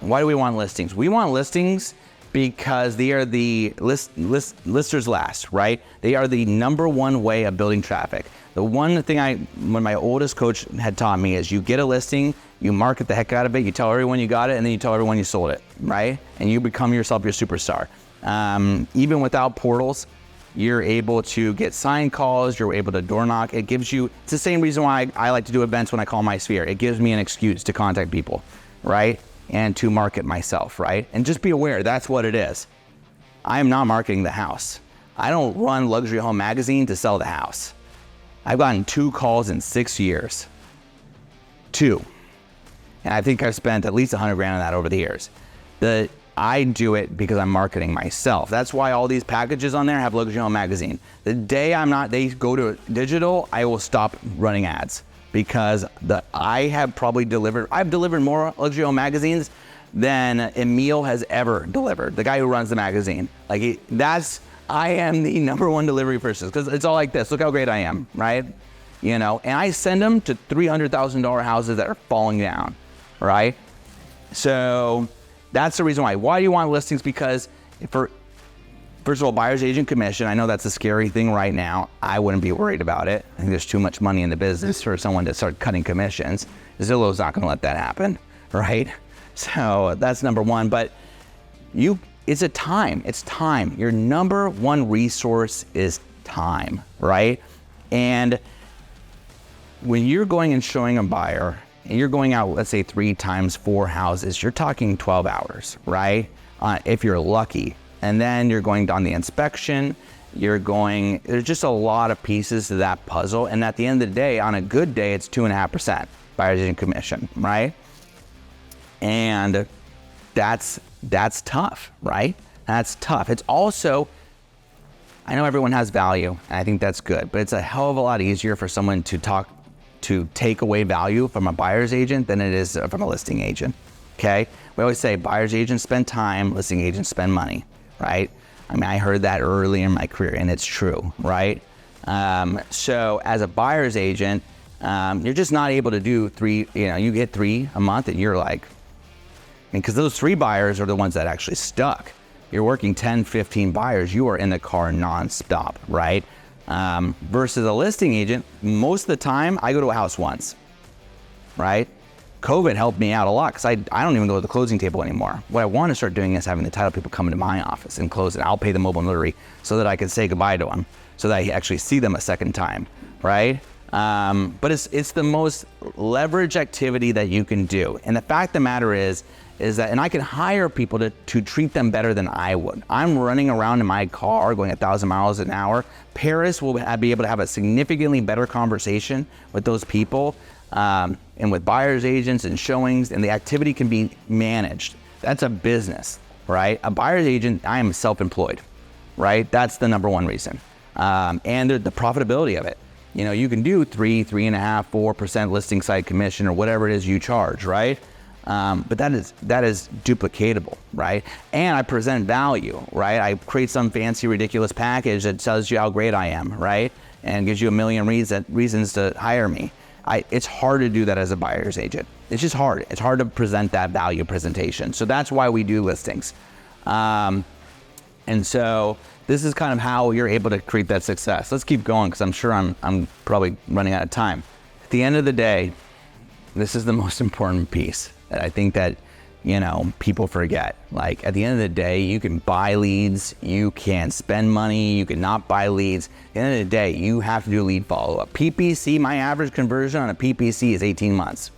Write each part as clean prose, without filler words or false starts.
Why do we want listings? We want listings because they are the listers last, right? They are the number one way of building traffic. The one thing when my oldest coach had taught me is you get a listing, you market the heck out of it, you tell everyone you got it, and then you tell everyone you sold it, right? And you become yourself your superstar. Even without portals, you're able to get sign calls, you're able to door knock. It gives you, it's the same reason why I like to do events when I call my sphere. It gives me an excuse to contact people, right? And to market myself, right? And just be aware, that's what it is. I am not marketing the house. I don't run Luxury Home Magazine to sell the house. I've gotten 2 calls in 6 years. 2. And I think I've spent at least $100 grand on that over the years. I do it because I'm marketing myself. That's why all these packages on there have Luxury Home Magazine. The day they go to digital, I will stop running ads. Because I've delivered more Luxury Home Magazines than Emil has ever delivered, the guy who runs the magazine. I am the number one delivery person, because it's all like this. Look how great I am, right? And I send them to $300,000 houses that are falling down, right? So that's the reason why. Why do you want listings? Because first of all, buyer's agent commission, I know that's a scary thing right now. I wouldn't be worried about it. I think there's too much money in the business for someone to start cutting commissions. Zillow's not gonna let that happen, right? So that's number one, but it's time. Your number one resource is time, right? And when you're going and showing a buyer, and you're going out, let's say 3 times 4 houses, you're talking 12 hours, right? If you're lucky. And then you're going on the inspection, there's just a lot of pieces to that puzzle. And at the end of the day, on a good day, it's 2.5% buyer's agent commission, right? And that's tough, right? That's tough. It's also, I know everyone has value, and I think that's good, but it's a hell of a lot easier for someone to take away value from a buyer's agent than it is from a listing agent, okay? We always say buyer's agents spend time, listing agents spend money. Right? I mean, I heard that early in my career, and it's true, right? So as a buyer's agent, you're just not able to do 3, you get 3 a month, and you're like, because those 3 buyers are the ones that actually stuck. You're working 10, 15 buyers, you are in the car nonstop, right? Versus a listing agent, most of the time, I go to a house once, right? COVID helped me out a lot, because I don't even go to the closing table anymore. What I want to start doing is having the title people come into my office and close it. I'll pay the mobile notary so that I can say goodbye to them, so that I actually see them a second time, right? But it's the most leverage activity that you can do. And the fact of the matter is that, and I can hire people to treat them better than I would. I'm running around in my car going 1,000 miles an hour. Paris will be able to have a significantly better conversation with those people, and with buyer's agents and showings, and the activity can be managed. That's a business, right? A buyer's agent, I am self-employed, right? That's the number one reason. And the profitability of it. You can do 3.5%, 4% listing site commission or whatever it is you charge, right? But that is duplicatable, right? And I present value, right? I create some fancy, ridiculous package that tells you how great I am, right? And gives you a million reasons to hire me. It's hard to do that as a buyer's agent. It's just hard. It's hard to present that value presentation. So that's why we do listings. And so this is kind of how you're able to create that success. Let's keep going, because I'm sure I'm probably running out of time. At the end of the day, this is the most important piece that I think that people forget. Like, at the end of the day, you can buy leads, you can spend money, you can not buy leads. At the end of the day, you have to do lead follow-up. PPC, my average conversion on a PPC is 18 months.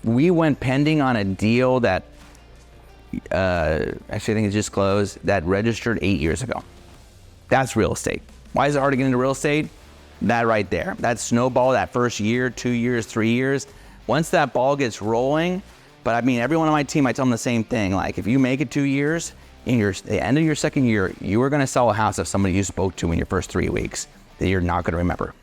We went pending on a deal that, actually I think it just closed, that registered 8 years ago. That's real estate. Why is it hard to get into real estate? That right there. That snowball, that first year, 2 years, 3 years. Once that ball gets rolling, but I mean, everyone on my team, I tell them the same thing. Like, if you make it 2 years, in the end of your second year, you are going to sell a house of somebody you spoke to in your first 3 weeks that you're not going to remember.